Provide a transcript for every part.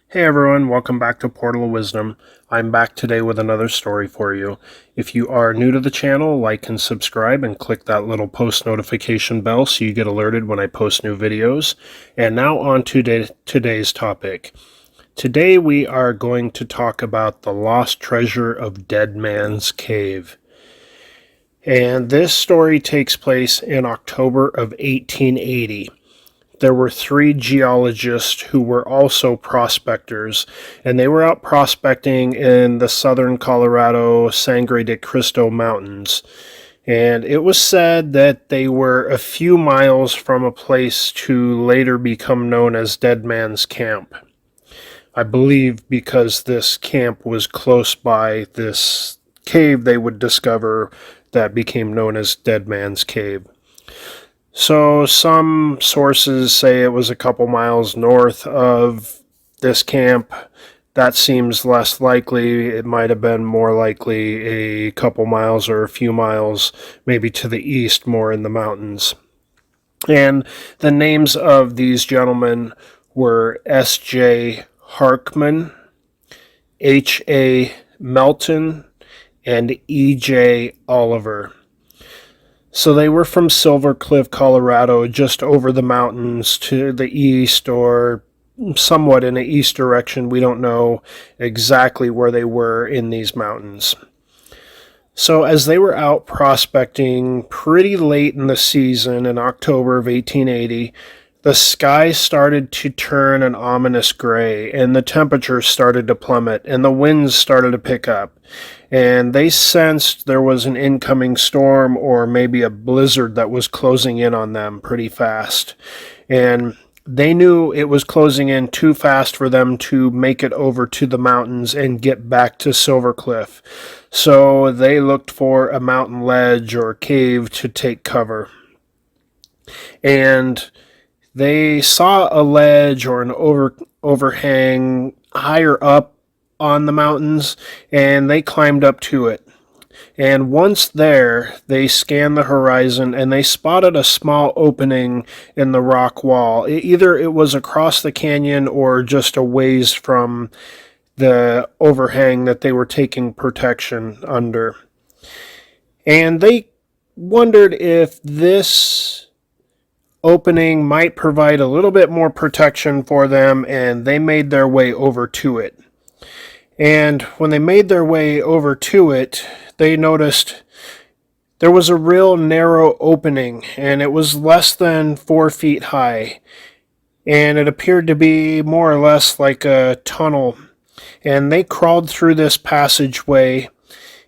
Hey everyone, welcome back to Portal of Wisdom. I'm back today with another story for you. If you are new to the channel, like and subscribe and click that little post notification bell so you get alerted when I post new videos. And now on to today's topic. Today we are going to talk about the lost treasure of Dead Man's Cave. And this story takes place in October of 1880. There were three geologists who were also prospectors, and they were out prospecting in the southern Colorado Sangre de Cristo Mountains. And it was said that they were a few miles from a place to later become known as Dead Man's Camp. I believe because this camp was close by this cave they would discover that became known as Dead Man's Cave. So some sources say it was a couple miles north of this camp. That seems less likely. It might have been more likely a couple miles or a few miles, maybe to the east, more in the mountains. And the names of these gentlemen were S.J. Harkman, H.A. Melton, and E.J. Oliver. So they were from Silver Cliff, Colorado, just over the mountains to the east or somewhat in the east direction. We don't know exactly where they were in these mountains. So as they were out prospecting pretty late in the season in October of 1880, the sky started to turn an ominous gray, and the temperature started to plummet, and the winds started to pick up. And they sensed there was an incoming storm or maybe a blizzard that was closing in on them pretty fast. And they knew it was closing in too fast for them to make it over to the mountains and get back to Silver Cliff. So they looked for a mountain ledge or cave to take cover. And they saw a ledge or an overhang higher up on the mountains, and they climbed up to it. And once there, they scanned the horizon and they spotted a small opening in the rock wall. Either it was across the canyon or just a ways from the overhang that they were taking protection under. And they wondered if this opening might provide a little bit more protection for them, and they made their way over to it. And when they made their way over to it, they noticed there was a real narrow opening, and it was less than 4 feet high. And it appeared to be more or less like a tunnel. And they crawled through this passageway,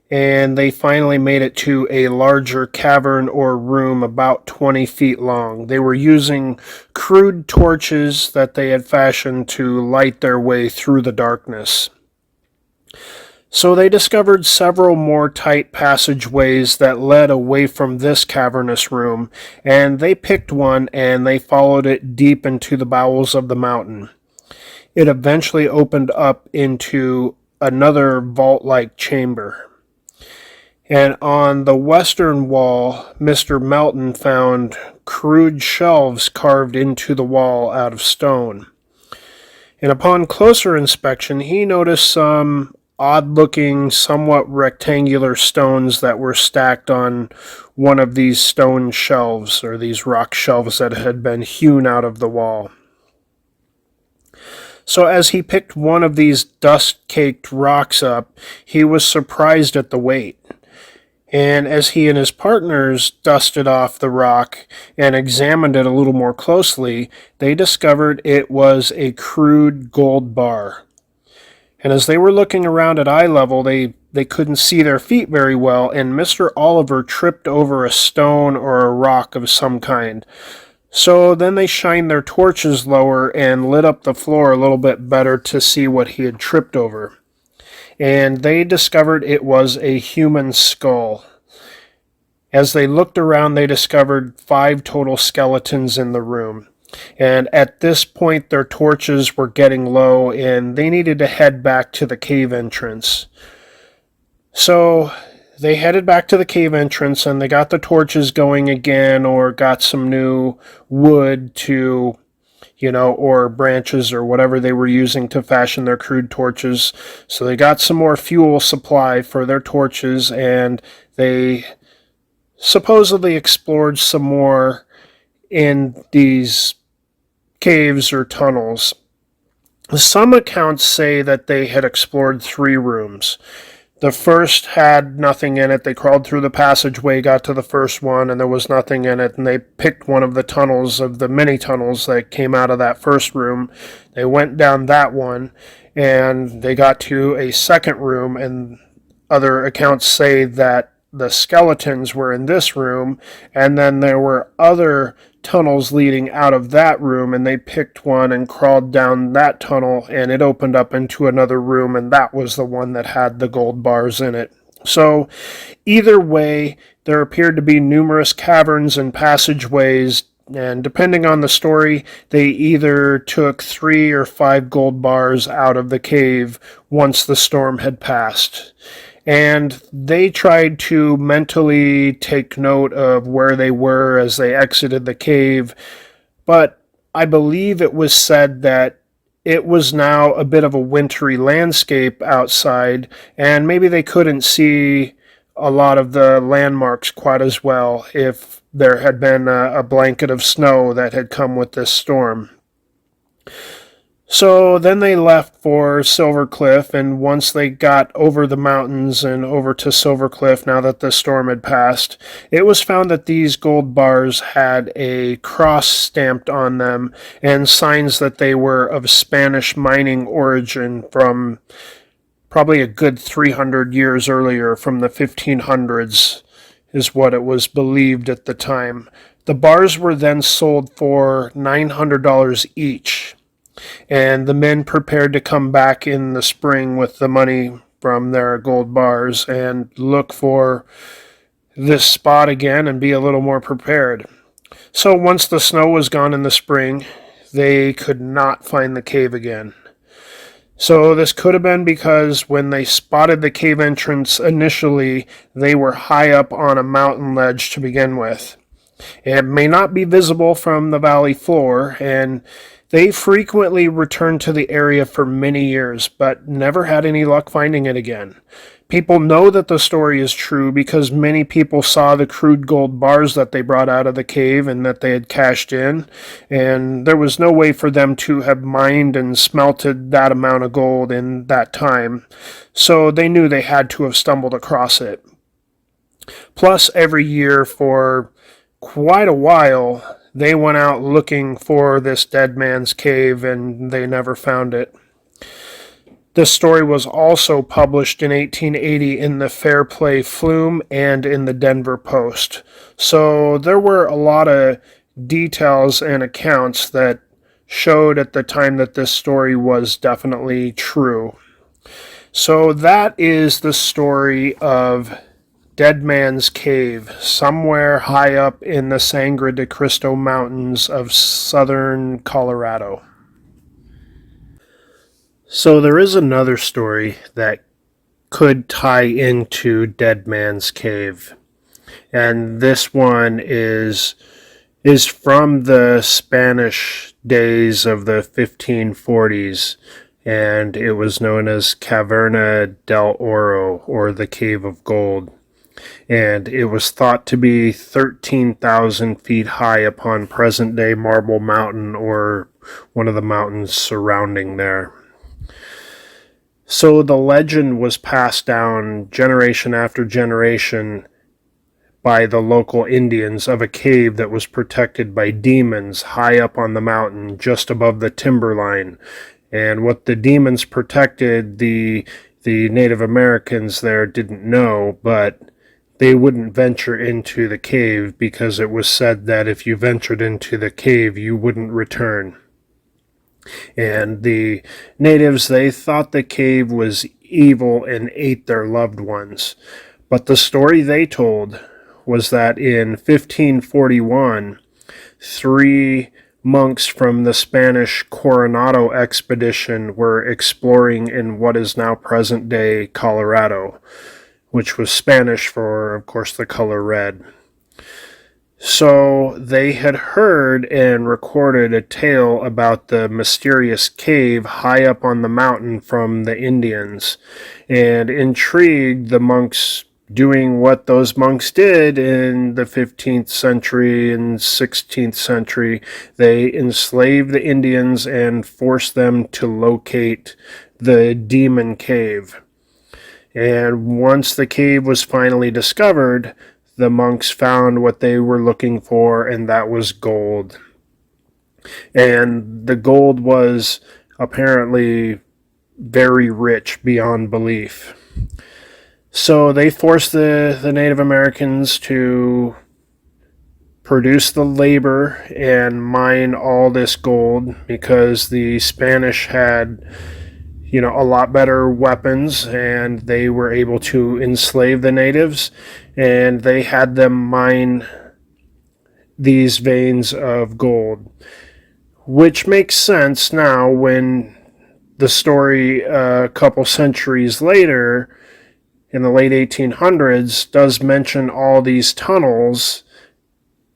and they finally made it to a larger cavern or room about 20 feet long. They were using crude torches that they had fashioned to light their way through the darkness. So they discovered several more tight passageways that led away from this cavernous room, and they picked one and they followed it deep into the bowels of the mountain. It eventually opened up into another vault-like chamber. And on the western wall, Mr. Melton found crude shelves carved into the wall out of stone. And upon closer inspection, he noticed some odd-looking, somewhat rectangular stones that were stacked on one of these stone shelves, or these rock shelves that had been hewn out of the wall. So as he picked one of these dust-caked rocks up, he was surprised at the weight. And as he and his partners dusted off the rock and examined it a little more closely, they discovered it was a crude gold bar. And as they were looking around at eye level, they couldn't see their feet very well, and Mr. Oliver tripped over a stone or a rock of some kind. So then they shined their torches lower and lit up the floor a little bit better to see what he had tripped over. And they discovered it was a human skull. As they looked around, they discovered 5 total skeletons in the room. And at this point, their torches were getting low, and they needed to head back to the cave entrance. So they headed back to the cave entrance, and they got the torches going again, or got some new wood to or branches or whatever they were using to fashion their crude torches. So they got some more fuel supply for their torches, and they supposedly explored some more in these caves or tunnels. Some accounts say that they had explored 3 rooms. The first had nothing in it. They crawled through the passageway, got to the first one, and there was nothing in it. And they picked one of the tunnels, of the many tunnels that came out of that first room. They went down that one, and they got to a second room, and other accounts say that the skeletons were in this room, and then there were other tunnels leading out of that room, and they picked one and crawled down that tunnel, and it opened up into another room, and that was the one that had the gold bars in it. So either way, there appeared to be numerous caverns and passageways, and depending on the story, they either took 3 or 5 gold bars out of the cave once the storm had passed. And they tried to mentally take note of where they were as they exited the cave, but I believe it was said that it was now a bit of a wintry landscape outside, and maybe they couldn't see a lot of the landmarks quite as well if there had been a blanket of snow that had come with this storm. So then they left for Silver Cliff, and once they got over the mountains and over to Silver Cliff, now that the storm had passed, it was found that these gold bars had a cross stamped on them and signs that they were of Spanish mining origin from probably a good 300 years earlier, from the 1500s, is what it was believed at the time. The bars were then sold for $900 each, and the men prepared to come back in the spring with the money from their gold bars and look for this spot again and be a little more prepared. So once the snow was gone in the spring, they could not find the cave again. So this could have been because when they spotted the cave entrance initially, they were high up on a mountain ledge to begin with. It may not be visible from the valley floor, and they frequently returned to the area for many years, but never had any luck finding it again. People know that the story is true because many people saw the crude gold bars that they brought out of the cave and that they had cashed in, and there was no way for them to have mined and smelted that amount of gold in that time, so they knew they had to have stumbled across it. Plus, every year for quite a while, they went out looking for this dead man's cave, and they never found it. This story was also published in 1880 in the Fair Play Flume and in the Denver Post. So there were a lot of details and accounts that showed at the time that this story was definitely true. So that is the story of Dead Man's Cave, somewhere high up in the Sangre de Cristo Mountains of southern Colorado. So there is another story that could tie into Dead Man's Cave, and this one is from the Spanish days of the 1540s, and it was known as Caverna del Oro, or the Cave of Gold. And it was thought to be 13,000 feet high upon present-day Marble Mountain, or one of the mountains surrounding there. So the legend was passed down generation after generation by the local Indians of a cave that was protected by demons high up on the mountain just above the timberline. And what the demons protected, the Native Americans there didn't know, but they wouldn't venture into the cave because it was said that if you ventured into the cave, you wouldn't return. And the natives, they thought the cave was evil and ate their loved ones. But the story they told was that in 1541, 3 monks from the Spanish Coronado expedition were exploring in what is now present-day Colorado, which was Spanish for, of course, the color red. So they had heard and recorded a tale about the mysterious cave high up on the mountain from the Indians. And intrigued, the monks doing what those monks did in the 15th century and 16th century, they enslaved the Indians and forced them to locate the demon cave. And once the cave was finally discovered, the monks found what they were looking for, and that was gold. And the gold was apparently very rich beyond belief. So they forced the Native Americans to produce the labor and mine all this gold, because the Spanish had a lot better weapons, and they were able to enslave the natives, and they had them mine these veins of gold, which makes sense now when the story a couple centuries later, in the late 1800s, does mention all these tunnels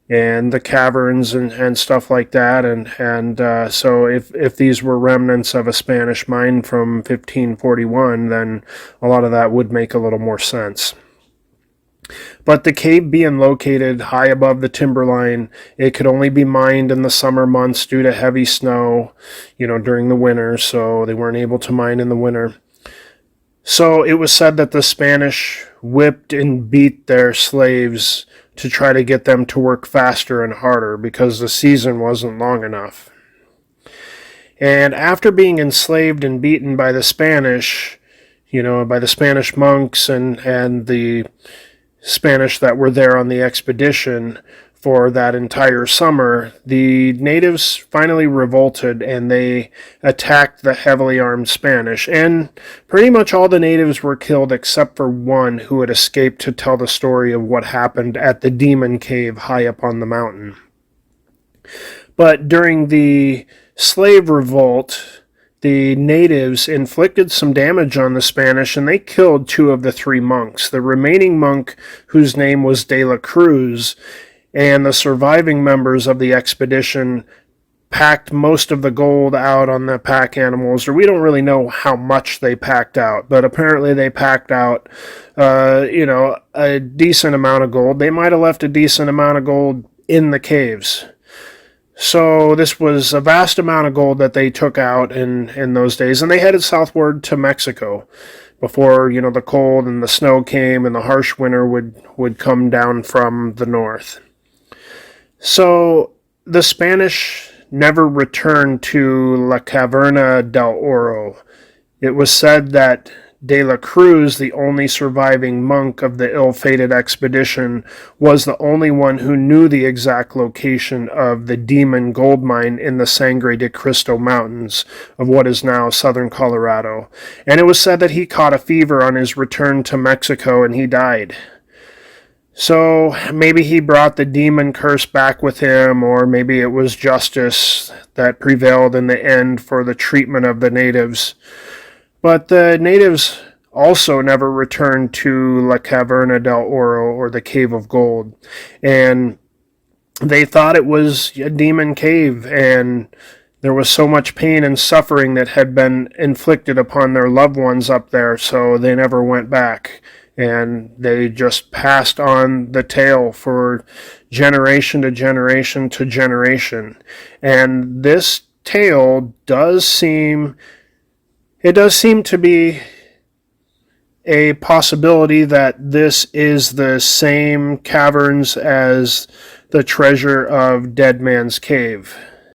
and the caverns and stuff like that. And so if these were remnants of a Spanish mine from 1541, then a lot of that would make a little more sense. But the cave being located high above the timberline, it could only be mined in the summer months due to heavy snow, during the winter, so they weren't able to mine in the winter. So it was said that the Spanish whipped and beat their slaves to try to get them to work faster and harder, because the season wasn't long enough. And after being enslaved and beaten by the Spanish, by the Spanish monks and the Spanish that were there on the expedition for that entire summer, the natives finally revolted and they attacked the heavily armed Spanish. And pretty much all the natives were killed except for one who had escaped to tell the story of what happened at the demon cave high up on the mountain. But during the slave revolt, the natives inflicted some damage on the Spanish, and they killed 2 of the 3 monks. The remaining monk, whose name was De la Cruz, and the surviving members of the expedition packed most of the gold out on the pack animals, or we don't really know how much they packed out, but apparently they packed out, a decent amount of gold. They might have left a decent amount of gold in the caves. So this was a vast amount of gold that they took out in those days, and they headed southward to Mexico before, the cold and the snow came and the harsh winter would come down from the north. So the Spanish never returned to La Caverna del Oro. It was said that De la Cruz, the only surviving monk of the ill-fated expedition, was the only one who knew the exact location of the demon gold mine in the Sangre de Cristo Mountains of what is now southern Colorado. And it was said that he caught a fever on his return to Mexico and he died. So maybe he brought the demon curse back with him, or maybe it was justice that prevailed in the end for the treatment of the natives. But the natives also never returned to La Caverna del Oro, or the Cave of Gold. And they thought it was a demon cave, and there was so much pain and suffering that had been inflicted upon their loved ones up there, so they never went back. And they just passed on the tale for generation to generation to generation. And this tale does seem to be a possibility that this is the same caverns as the treasure of Dead Man's Cave.